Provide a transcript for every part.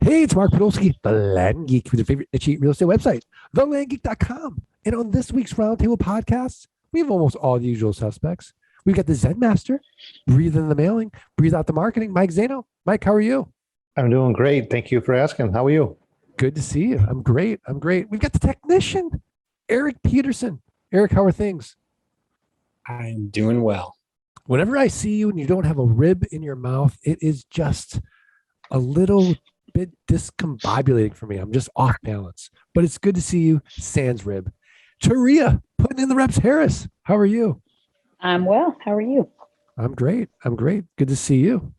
Hey, it's Mark Podolsky, the Land Geek, with your favorite niche real estate website, thelandgeek.com. And on this week's Roundtable podcast, we have almost all the usual suspects. We've got the Zen Master, breathe in the mailing, breathe out the marketing, Mike Zaino. Mike, how are you? I'm doing great. Thank you for asking. How are you? Good to see you. I'm great. We've got the technician, Erik Peterson. Erik, how are things? I'm doing well. Whenever I see you and you don't have a rib in your mouth, it is just a little bit discombobulating for me. I'm just off balance, but it's good to see you. Sans rib. Teria, putting in the reps. Harris, how are you? I'm well. How are you? I'm great. Good to see you.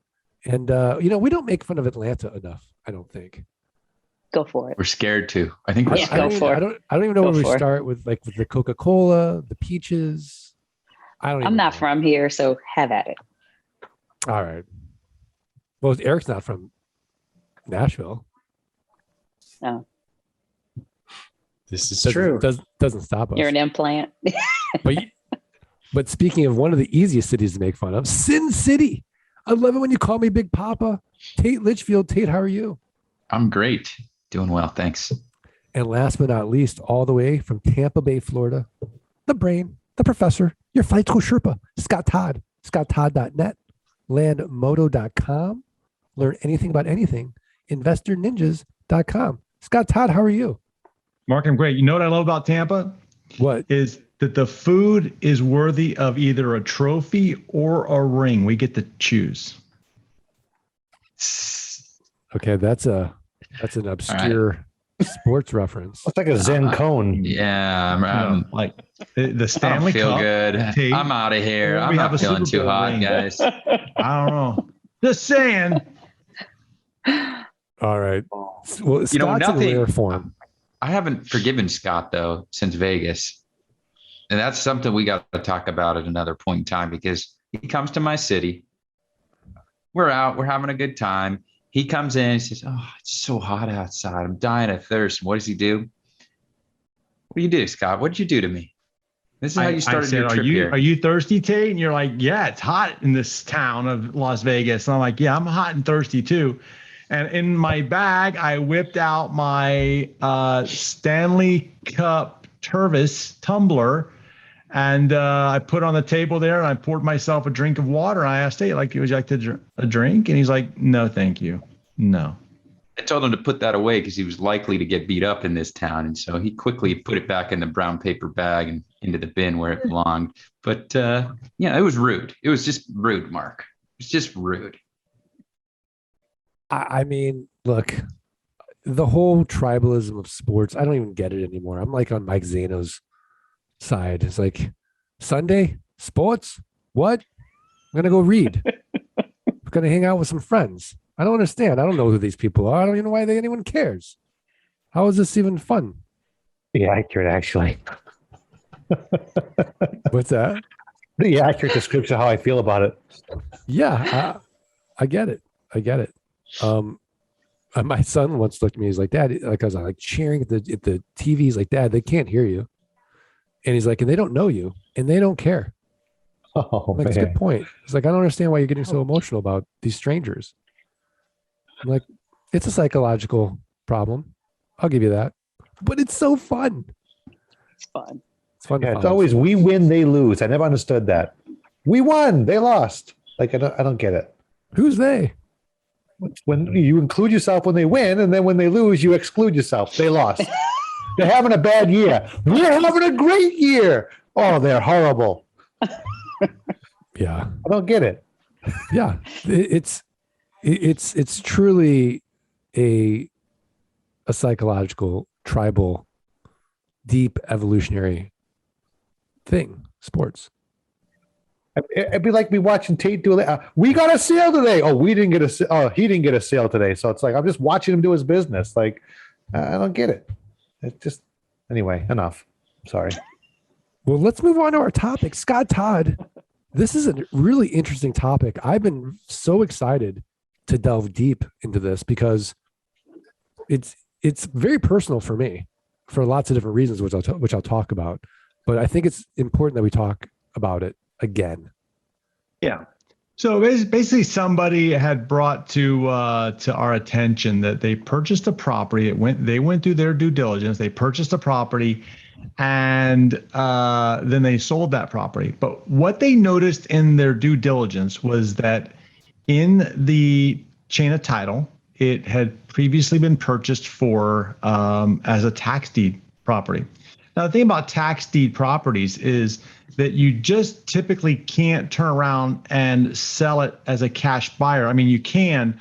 And, we don't make fun of Atlanta enough, I don't think. Go for it. We're scared to. I think we're Yeah, scared. go for it. I don't even know Go where we for it. start with the Coca-Cola, the peaches. I'm not know. from here, so have at it. All right. Well, Eric's not from Nashville. No, This is true. Doesn't stop us. you're an implant. But speaking of one of the easiest cities to make fun of, Sin City. I love it when you call me Big Papa. Tate Litchfield. Tate, how are you? I'm great. Doing well. Thanks. And last but not least, all the way from Tampa Bay, Florida, the brain, the professor, your flight school Sherpa, Scott Todd, scotttodd.net, landmoto.com. Learn anything about anything, investorninjas.com. Scott Todd, how are you? Mark, I'm great. You know what I love about Tampa What? is that the food is worthy of either a trophy or a ring. We get to choose. Okay, that's an obscure sports reference. It's like a Zen cone. Yeah, I'm Like the I Stanley don't feel Cup. good. Tate, I'm out of here. or I'm we have not a feeling Super too Bowl hot, ring. guys. I don't know. Just saying. All right. Well, Scott's in nothing- rare form. I haven't forgiven Scott though since Vegas, and that's something we got to talk about at another point in time because he comes to my city. We're out. We're having a good time. He comes in. He says, "Oh, it's so hot outside. I'm dying of thirst." What does he do? What do you do, Scott? What did you do to me? This is how you started your trip here. Are you thirsty, Tate? And you're like, yeah, it's hot in this town of Las Vegas. And I'm like, yeah, I'm hot and thirsty too. And in my bag, I whipped out my Stanley Cup Tervis tumbler, and I put it on the table there, and I poured myself a drink of water. And I asked, "Hey, would you like a drink?" And he's like, "No, thank you. No." I told him to put that away because he was likely to get beat up in this town. And so he quickly put it back in the brown paper bag and into the bin where it belonged. But it was rude. It was just rude, Mark. It's just rude. I mean, look, the whole tribalism of sports, I don't even get it anymore. I'm like on Mike Zaino's side. It's like, Sunday, sports? What? I'm going to go read. I'm going to hang out with some friends. I don't understand. I don't know who these people are. I don't even know why anyone cares. How is this even fun? Pretty accurate, actually. What's that? Pretty accurate description of how I feel about it. Yeah, I get it. My son once looked at me. He's like, "Dad," like I was like cheering at the TV. He's like, "Dad, they can't hear you," and he's like, "And they don't know you, and they don't care." Oh, I'm like, that's a good point. He's like, "I don't understand why you're getting so emotional about these strangers." I'm like, "It's a psychological problem. I'll give you that, but it's so fun. It's fun. It's fun. Yeah, it's always we win, they lose. I never understood that. We won, they lost. Like I don't get it. Who's they? When you include yourself when they win, and then when they lose, you exclude yourself. They lost. They're having a bad year. We're having a great year. Oh, they're horrible. Yeah, I don't get it. yeah. It's truly a psychological, tribal, deep evolutionary thing. Sports. It'd be like me watching Tate do it. We got a sale today. Oh, we didn't get a. Oh, he didn't get a sale today. So it's like I'm just watching him do his business. Like I don't get it. It's just anyway. Enough. Sorry. Well, let's move on to our topic. Scott Todd, this is a really interesting topic. I've been so excited to delve deep into this because it's very personal for me for lots of different reasons, which I'll talk about. But I think it's important that we talk about it again. Yeah. So basically, somebody had brought to our attention that they purchased a property. They went through their due diligence. They purchased a property, and then they sold that property. But what they noticed in their due diligence was that in the chain of title, it had previously been purchased for as a tax deed property. Now, the thing about tax deed properties is that you just typically can't turn around and sell it as a cash buyer. I mean, you can,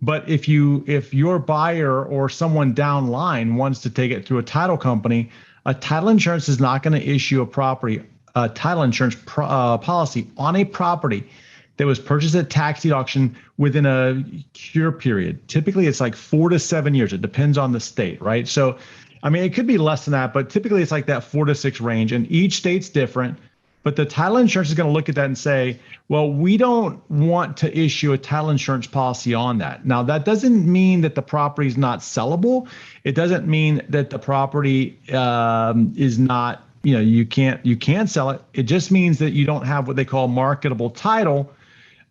but if your buyer or someone down line wants to take it through a title company, a title insurance is not going to issue a title insurance policy on a property that was purchased at tax deed auction within a cure period. Typically, it's like 4 to 7 years. It depends on the state, right? So, I mean, it could be less than that, but typically it's like that 4 to 6 range, and each state's different. But the title insurance is going to look at that and say, well, we don't want to issue a title insurance policy on that. Now, that doesn't mean that the property is not sellable. It doesn't mean that the property is not, you can't sell it. It just means that you don't have what they call marketable title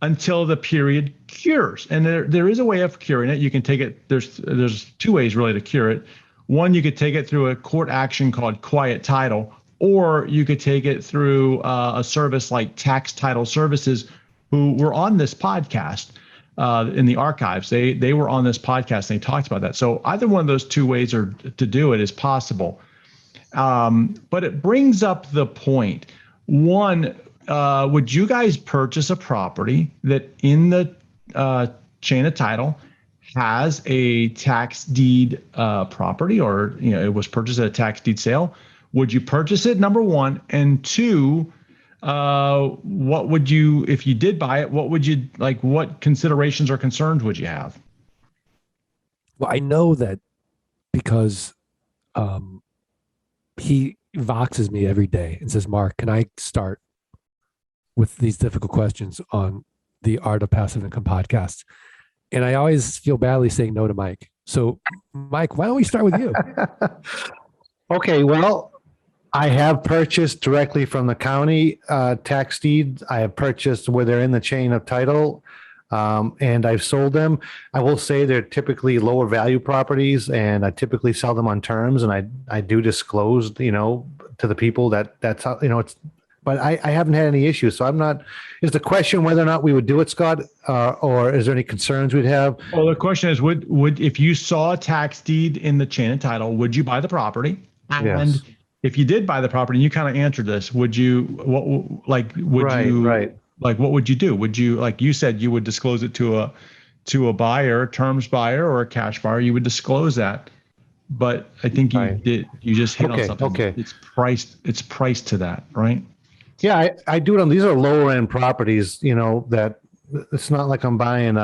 until the period cures. And there is a way of curing it. You can take it, there's 2 ways really to cure it. One, you could take it through a court action called quiet title, or you could take it through a service like Tax Title Services, who were on this podcast in the archives. They were on this podcast and they talked about that. So either one of those 2 ways to do it is possible. But it brings up the point. One, would you guys purchase a property that in the chain of title has a tax deed property, or it was purchased at a tax deed sale? Would you purchase it, number one? And 2, what would you, if you did buy it, what considerations or concerns would you have? Well, I know that because he voxes me every day and says, Mark, can I start with these difficult questions on the Art of Passive Income podcast? And I always feel badly saying no to Mike. So, Mike, why don't we start with you? Okay, well, I have purchased directly from the county tax deeds. I have purchased where they're in the chain of title, and I've sold them. I will say they're typically lower value properties, and I typically sell them on terms, and I do disclose, to the people that's how, it's. But I haven't had any issues, so I'm not. Is the question whether or not we would do it, Scott, or is there any concerns we'd have? Well, the question is, would if you saw a tax deed in the chain of title, would you buy the property? And Yes. if you did buy the property, and you kind of answered this, would you? What would you do? Would you, like you said, you would disclose it to a buyer, a terms buyer, or a cash buyer? You would disclose that. But I think you did. You just hit on something. Okay. It's priced to that, right? Yeah, I do it on, these are lower end properties, that it's not like I'm buying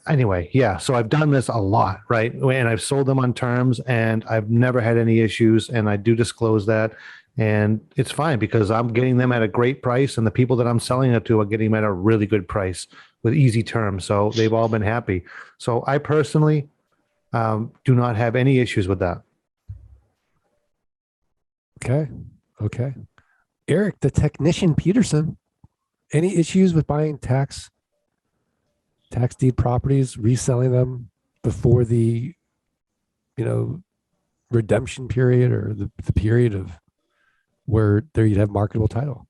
anyway. Yeah. So I've done this a lot, right? And I've sold them on terms and I've never had any issues, and I do disclose that, and it's fine because I'm getting them at a great price, and the people that I'm selling it to are getting them at a really good price with easy terms. So they've all been happy. So I personally do not have any issues with that. Okay. Erik, the technician Peterson, any issues with buying tax deed properties, reselling them before the, redemption period or the period of where there you'd have marketable title?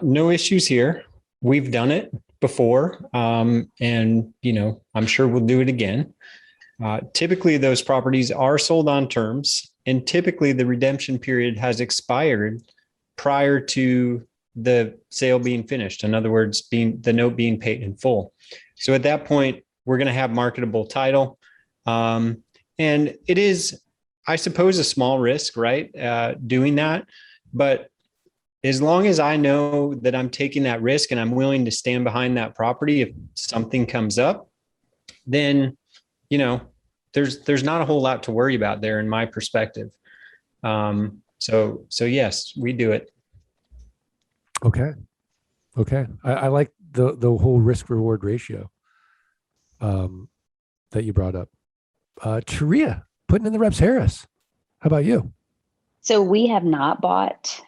No issues here. We've done it before, and I'm sure we'll do it again. Typically, those properties are sold on terms, and typically the redemption period has expired prior to the sale being finished. In other words, the note being paid in full. So at that point, we're going to have marketable title. And it is, I suppose, a small risk, right? Doing that. But as long as I know that I'm taking that risk and I'm willing to stand behind that property, if something comes up, then, there's not a whole lot to worry about there in my perspective. So yes, we do it. Okay. I like the whole risk reward ratio that you brought up. Teria, putting in the reps Harris. How about you? So we have not bought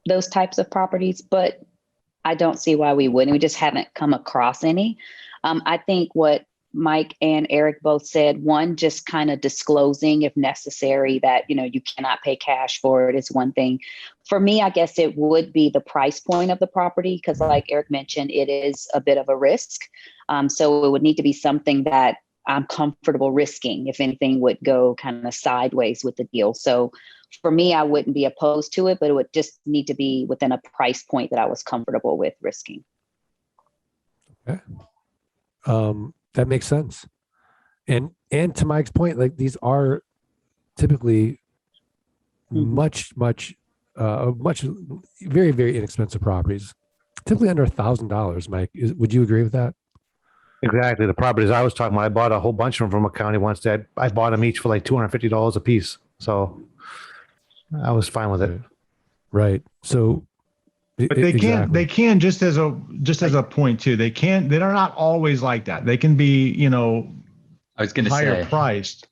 those types of properties, but I don't see why we wouldn't. We just haven't come across any. I think what Mike and Erik both said, one, just kind of disclosing if necessary that, you cannot pay cash for it is one thing. For me, I guess it would be the price point of the property, because like Erik mentioned, it is a bit of a risk. So it would need to be something that I'm comfortable risking if anything would go kind of sideways with the deal. So for me, I wouldn't be opposed to it, but it would just need to be within a price point that I was comfortable with risking. Okay. That makes sense. And to Mike's point, like these are typically much, very, very inexpensive properties, typically under $1,000. Mike, would you agree with that? Exactly. The properties I was talking about, I bought a whole bunch of them from a county once. That I bought them each for like $250 a piece. So I was fine with it. Right. So, but they can just as a point too. They're not always like that. They can be, I was going to higher say priced.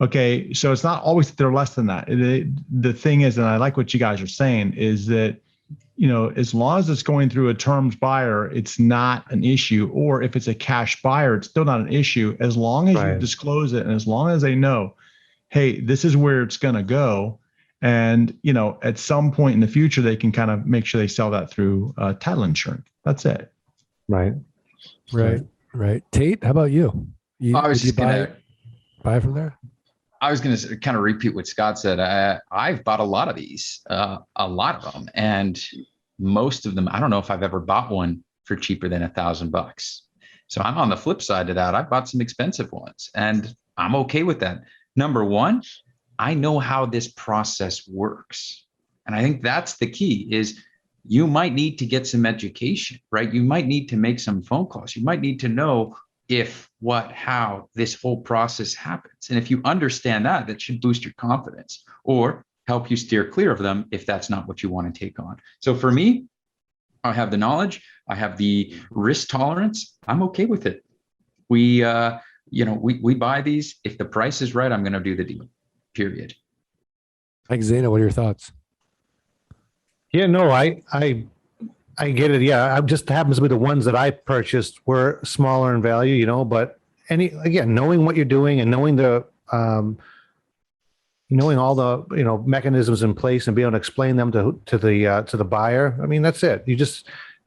Okay. So it's not always that they're less than that. The thing is, and I like what you guys are saying, is that, as long as it's going through a terms buyer, it's not an issue. Or if it's a cash buyer, it's still not an issue, as long as you disclose it and as long as they know, hey, this is where it's going to go. And, at some point in the future, they can kind of make sure they sell that through title insurance. That's it. Right. Tate, how about you? I was just going to buy from there. I was going to kind of repeat what Scott said. I've bought a lot of these, a lot of them. And most of them, I don't know if I've ever bought one for cheaper than $1,000. So I'm on the flip side of that. I bought some expensive ones and I'm okay with that. Number one, I know how this process works. And I think that's the key is you might need to get some education, right? You might need to make some phone calls. You might need to know if, what, how this whole process happens. And if you understand that, that should boost your confidence or help you steer clear of them if that's not what you want to take on. So for me, I have the knowledge, I have the risk tolerance. I'm okay with it. We buy these. If the price is right, I'm going to do the deal. Period. Like Zaino, what are your thoughts? Yeah, no, I get it. Yeah, it just happens to be the ones that I purchased were smaller in value, but knowing what you're doing and knowing knowing all the mechanisms in place and being able to explain them to the buyer. I mean, that's it.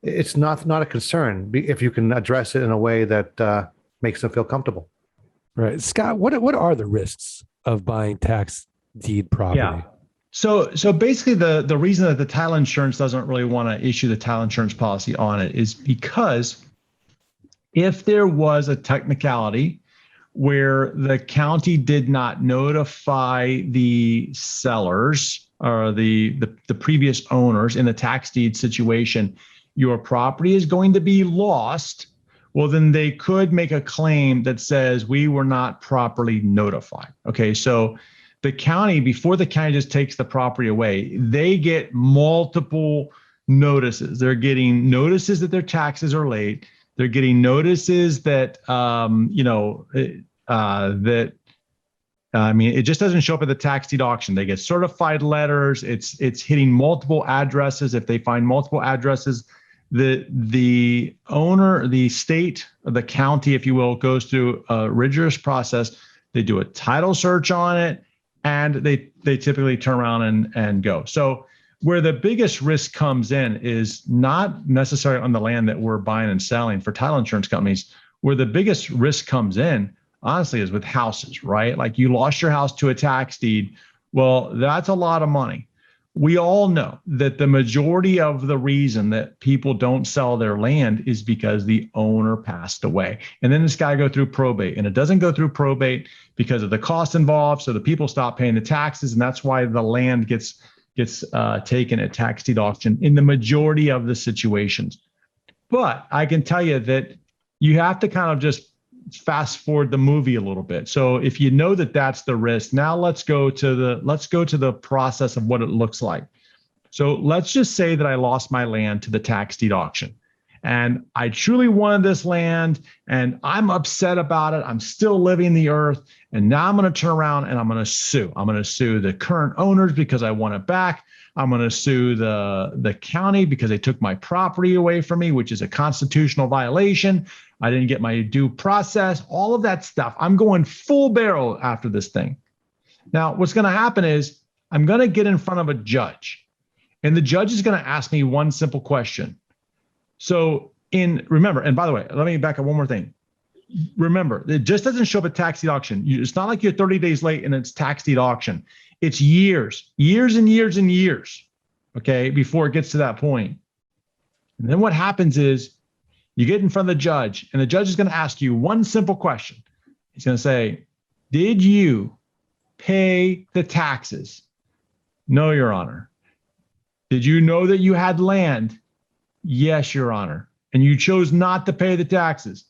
It's not a concern if you can address it in a way that makes them feel comfortable. Right, Scott. What are the risks of buying tax deed property? Yeah. So basically the reason that the title insurance doesn't really want to issue the title insurance policy on it is because if there was a technicality where the county did not notify the sellers or the previous owners in a tax deed situation, your property is going to be lost. Well, then they could make a claim that says we were not properly notified. Okay, so the county, before the county just takes the property away, they get multiple notices. They're getting notices that their taxes are late. They're getting notices that, it just doesn't show up at the tax deed auction. They get certified letters. It's hitting multiple addresses. If they find multiple addresses, the owner, the state, or the county, if you will, goes through a rigorous process. They do a title search on it, and they typically turn around and go. So where the biggest risk comes in is not necessarily on the land that we're buying and selling for title insurance companies. Where the biggest risk comes in, honestly, is with houses, right? Like you lost your house to a tax deed. Well, that's a lot of money. We all know that the majority of the reason that people don't sell their land is because the owner passed away. And then this guy go through probate, and it doesn't go through probate because of the cost involved. So the people stop paying the taxes, and that's why the land gets taken at tax deed auction in the majority of the situations. But I can tell you that you have to kind of just fast forward the movie a little bit. So if you know that that's the risk, now let's go to the process of what it looks like. So let's just say that I lost my land to the tax deed auction, and I truly wanted this land, and I'm upset about it. I'm still living the earth, and now I'm going to turn around and I'm going to sue. I'm going to sue the current owners because I want it back. I'm going to sue the county because they took my property away from me, which is a constitutional violation. I didn't get my due process, all of that stuff. I'm going full barrel after this thing. Now, what's going to happen is I'm going to get in front of a judge, and the judge is going to ask me one simple question. So remember, and by the way, let me back up one more thing. Remember, it just doesn't show up at tax deed auction. It's not like you're 30 days late and it's tax deed auction. It's years and years and years, okay, before it gets to that point. And then what happens is you get in front of the judge, and the judge is going to ask you one simple question. He's going to say, did you pay the taxes? No, Your Honor. Did you know that you had land? Yes, Your Honor. And you chose not to pay the taxes.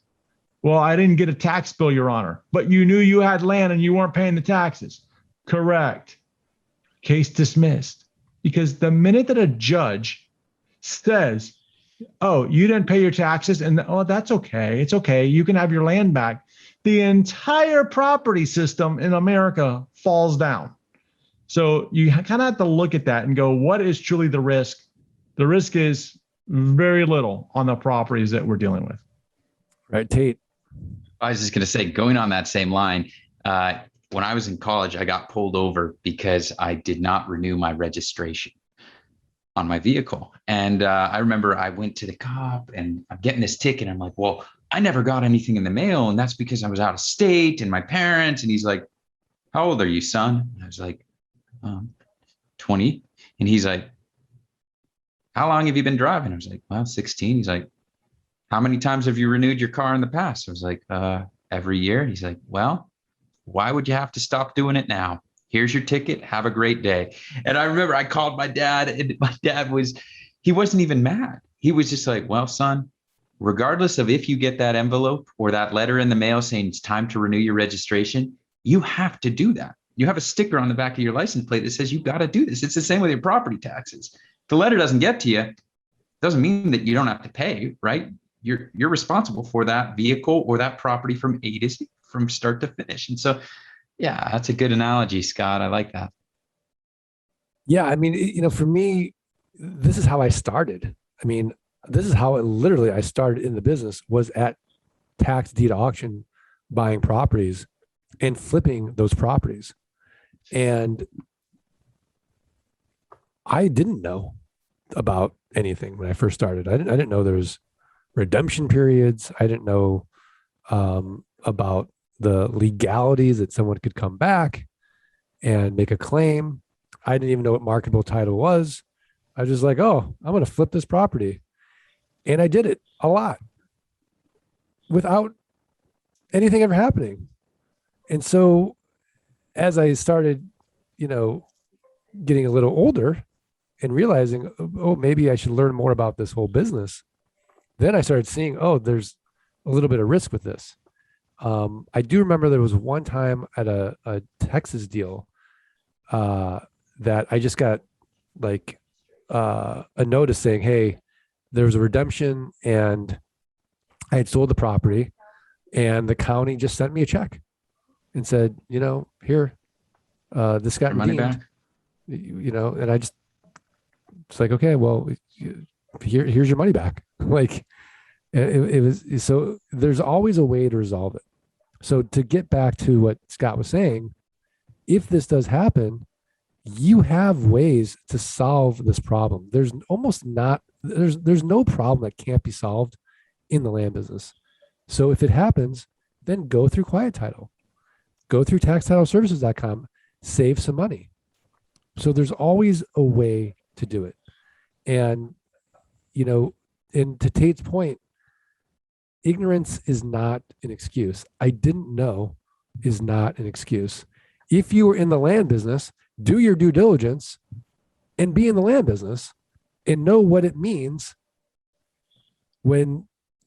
Well, I didn't get a tax bill, Your Honor, but you knew you had land and you weren't paying the taxes. Correct. Case dismissed. Because the minute that a judge says, oh, you didn't pay your taxes, and oh, that's okay. It's okay. You can have your land back. The entire property system in America falls down. So you kind of have to look at that and go, what is truly the risk? The risk is very little on the properties that we're dealing with. Right, Tate. I was just going to say, going on that same line, when I was in college, I got pulled over because I did not renew my registration on my vehicle. And I remember I went to the cop and I'm getting this ticket. I'm like, well, I never got anything in the mail. And that's because I was out of state and my parents. And he's like, how old are you, son? And I was like, 20. And he's like, how long have you been driving? I was like, well, 16. He's like, how many times have you renewed your car in the past? I was like, every year. And he's like, well, why would you have to stop doing it now? Here's your ticket. Have a great day. And I remember I called my dad, and my dad he wasn't even mad. He was just like, well, son, regardless of if you get that envelope or that letter in the mail saying it's time to renew your registration, you have to do that. You have a sticker on the back of your license plate that says you got to do this. It's the same with your property taxes. If the letter doesn't get to you, it doesn't mean that you don't have to pay, right? You're responsible for that vehicle or that property from A to Z, from start to finish. And so, yeah, that's a good analogy, Scott. I like that. Yeah, I mean, for me, this is how I started. I mean, this is how I started in the business, was at tax deed auction, buying properties and flipping those properties. And I didn't know about anything when I first started. I didn't know there was redemption periods. I didn't know about the legalities that someone could come back and make a claim. I didn't even know what marketable title was. I was just like, oh, I'm going to flip this property. And I did it a lot without anything ever happening. And so as I started, getting a little older and realizing, oh, maybe I should learn more about this whole business, then I started seeing, oh, there's a little bit of risk with this. I do remember there was one time at a Texas deal that I just got like a notice saying, hey, there was a redemption and I had sold the property, and the county just sent me a check and said, here, this got money redeemed, back. and I just, it's like, okay, well, here's your money back. Like it was, so there's always a way to resolve it. So to get back to what Scott was saying, if this does happen, you have ways to solve this problem. There's no problem that can't be solved in the land business. So if it happens, then go through Quiet Title, go through taxtitleservices.com, save some money. So there's always a way to do it. And, and to Tate's point, ignorance is not an excuse. I didn't know is not an excuse. If you were in the land business, do your due diligence and be in the land business and know what it means when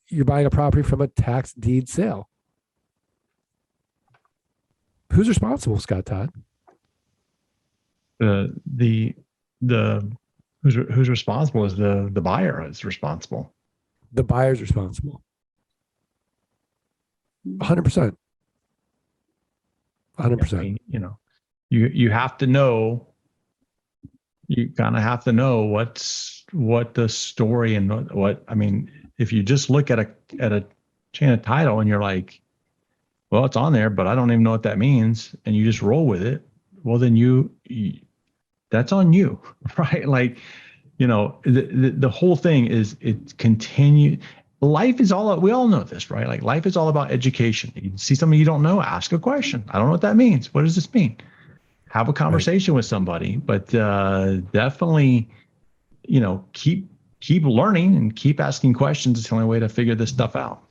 you're buying a property from a tax deed sale. Who's responsible, Scott Todd? Who's responsible is the buyer is responsible. The buyer's responsible. 100%. 100%. I mean, you have to know. You kind of have to know what the story and what I mean. If you just look at a chain of title and you're like, well, it's on there, but I don't even know what that means, and you just roll with it, well, then you that's on you, right? Like, the whole thing is it continue. Life is we all know this, right? Like life is all about education. You see something you don't know, ask a question. I don't know what that means. What does this mean? Have a conversation with somebody, but definitely, keep learning and keep asking questions. It's the only way to figure this stuff out.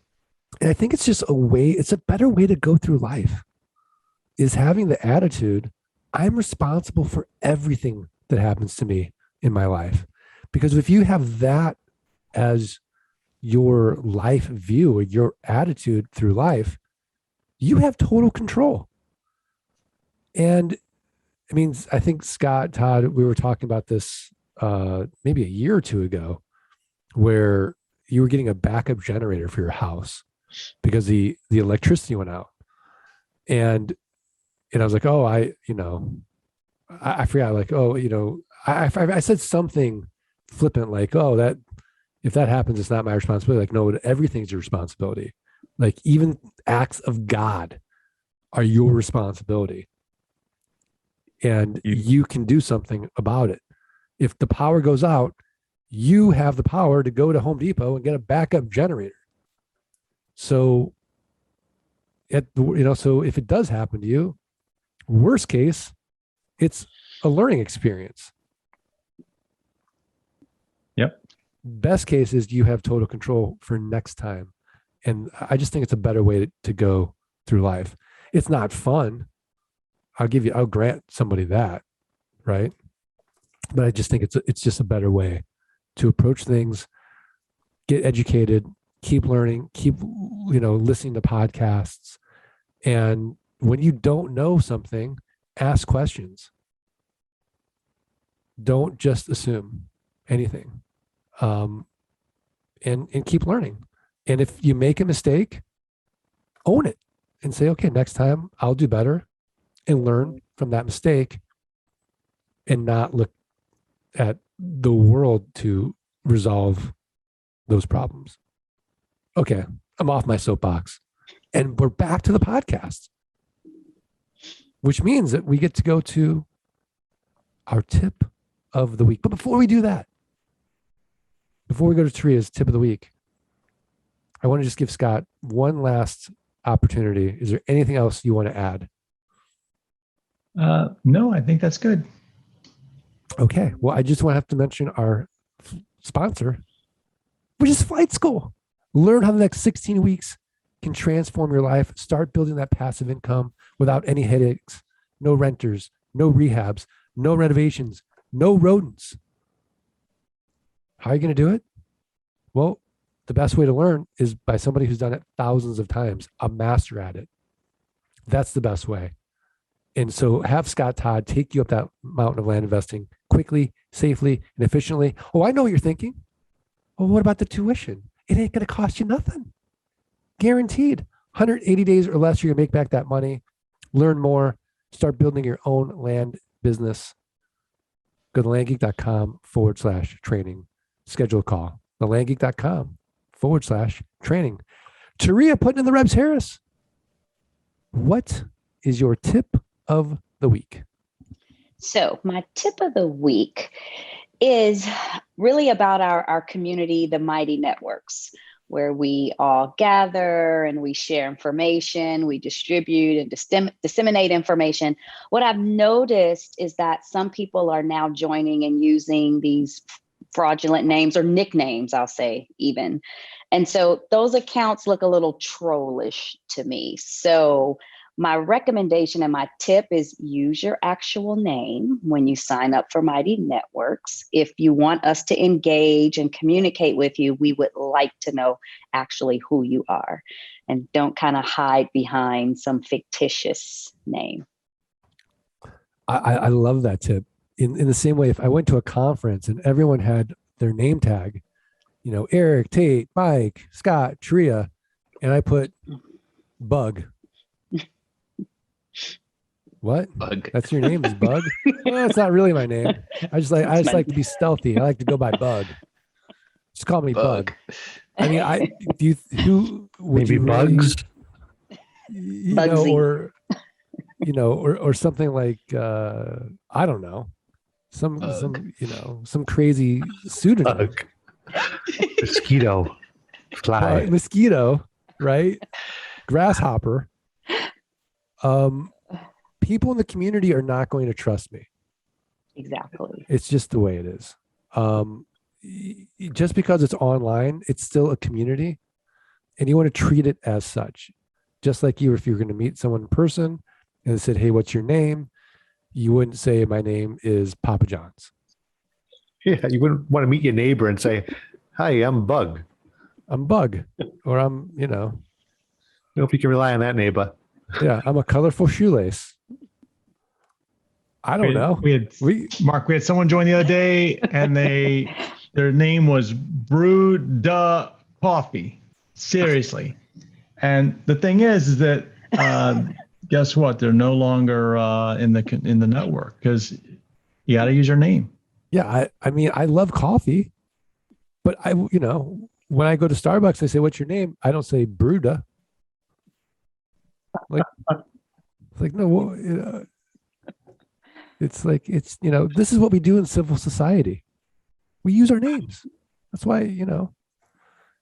And I think it's just it's a better way to go through life, is having the attitude, I'm responsible for everything that happens to me in my life. Because if you have that as your life view or your attitude through life, you have total control. And I mean, I think Scott Todd, we were talking about this maybe a year or two ago, where you were getting a backup generator for your house because the electricity went out. And I was like, oh, I forgot, like, oh, I said something flippant, like, oh, that if that happens, it's not my responsibility. Like, no, everything's your responsibility. Like even acts of God are your responsibility. And you can do something about it. If the power goes out, you have the power to go to Home Depot and get a backup generator. So, so if it does happen to you, worst case, it's a learning experience. Yep. Best case is you have total control for next time. And I just think it's a better way to go through life. It's not fun. I'll grant somebody that, right? But I just think it's just a better way to approach things, get educated, keep learning, keep, listening to podcasts. And when you don't know something, ask questions. Don't just assume anything. And keep learning. And if you make a mistake, own it and say, okay, next time I'll do better, and learn from that mistake and not look at the world to resolve those problems. Okay, I'm off my soapbox. And we're back to the podcast, which means that we get to go to our tip of the week. But before we do that, before we go to Teria's tip of the week, I want to just give Scott one last opportunity. Is there anything else you want to add? No, I think that's good. Okay. Well, I just want to have to mention our sponsor, which is Flight School. Learn how the next 16 weeks can transform your life. Start building that passive income without any headaches, no renters, no rehabs, no renovations, no rodents. How are you going to do it? Well, the best way to learn is by somebody who's done it thousands of times, a master at it. That's the best way. And so have Scott Todd take you up that mountain of land investing quickly, safely, and efficiently. Oh, I know what you're thinking. Well, what about the tuition? It ain't going to cost you nothing. Guaranteed. 180 days or less, you're going to make back that money. Learn more. Start building your own land business. Go to landgeek.com/training. Schedule a call. landgeek.com/training. Teria putting in the Rebs Harris. What is your tip of the week? So my tip of the week is really about our community, the Mighty Networks, where we all gather and we share information, we distribute and disseminate information. What I've noticed is that some people are now joining and using these fraudulent names or nicknames, I'll say even. And so those accounts look a little trollish to me. So my recommendation and my tip is use your actual name when you sign up for Mighty Networks. If you want us to engage and communicate with you, we would like to know actually who you are, and don't kind of hide behind some fictitious name. I love that tip. In the same way, if I went to a conference and everyone had their name tag, Erik, Tate, Mike, Scott, Teria, and I put Bug. What? Bug. That's your name is Bug? Well, it's not really my name. I just like to be stealthy. I like to go by Bug. Just call me Bug. I mean, who would Maybe you really, Bugs. Bugsy. or something like I don't know, some crazy pseudonym. Bug. Mosquito. Fly. Mosquito, right? Grasshopper. People in the community are not going to trust me. Exactly. It's just the way it is. Just because it's online, it's still a community, and you want to treat it as such. Just like if you're going to meet someone in person and they said, "Hey, what's your name?" You wouldn't say, "My name is Papa John's." Yeah, you wouldn't want to meet your neighbor and say, "Hi, I'm Bug." I'm Bug, or I'm, I don't know if you can rely on that neighbor. yeah, I'm a colorful shoelace. I don't know. Mark, we had someone join the other day, and their name was Brew Duh Coffee. Seriously. And the thing is that guess what? They're no longer in the network because you got to use your name. Yeah, I mean, I love coffee, but when I go to Starbucks, they say, "What's your name?" I don't say Bruda. Like no, it's like this is what we do in civil society. We use our names. That's why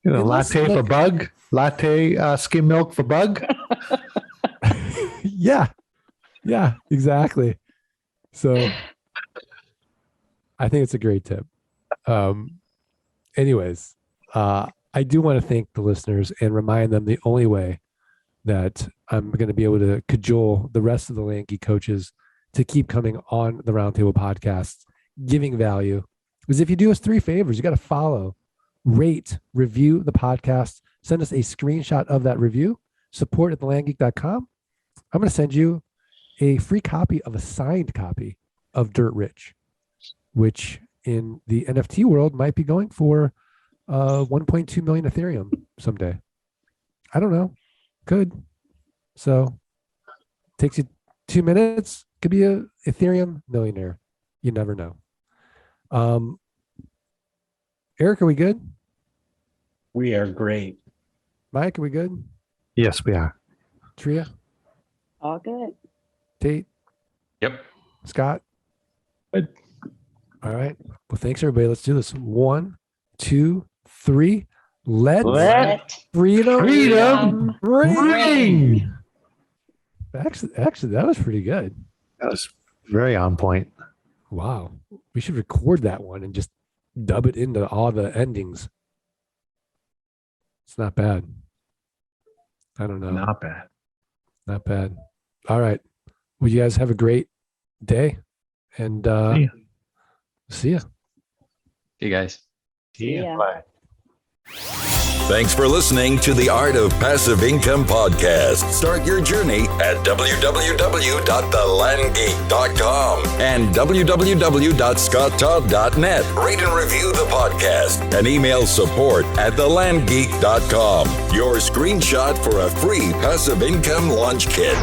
latte for Bug, latte skim milk for Bug. yeah, exactly. So I think it's a great tip. Anyways, I do want to thank the listeners and remind them the only way that I'm going to be able to cajole the rest of the Land Geek coaches to keep coming on the Roundtable podcasts, giving value, is if you do us 3 favors. You got to follow, rate, review the podcast, send us a screenshot of that review, support at thelandgeek.com. I'm going to send you a free copy of a signed copy of Dirt Rich, which in the NFT world might be going for 1.2 million Ethereum someday. I don't know. Could. So takes you 2 minutes. Could be a Ethereum millionaire. You never know. Erik, are we good? We are great. Mike, are we good? Yes, we are. Teria? All good. Tate? Yep. Scott? Good. All right. Well, thanks everybody. Let's do this. 1, 2, 3. Let freedom ring. Actually, that was pretty good. That was very on point. Wow. We should record that one and just dub it into all the endings. It's not bad. I don't know. Not bad. Not bad. All right. Well, you guys have a great day, and see ya. You guys. Yeah. Bye. Thanks for listening to the Art of Passive Income podcast. Start your journey at www.thelandgeek.com and www.scotttodd.net. Rate and review the podcast and email support@thelandgeek.com. Your screenshot for a free passive income launch kit.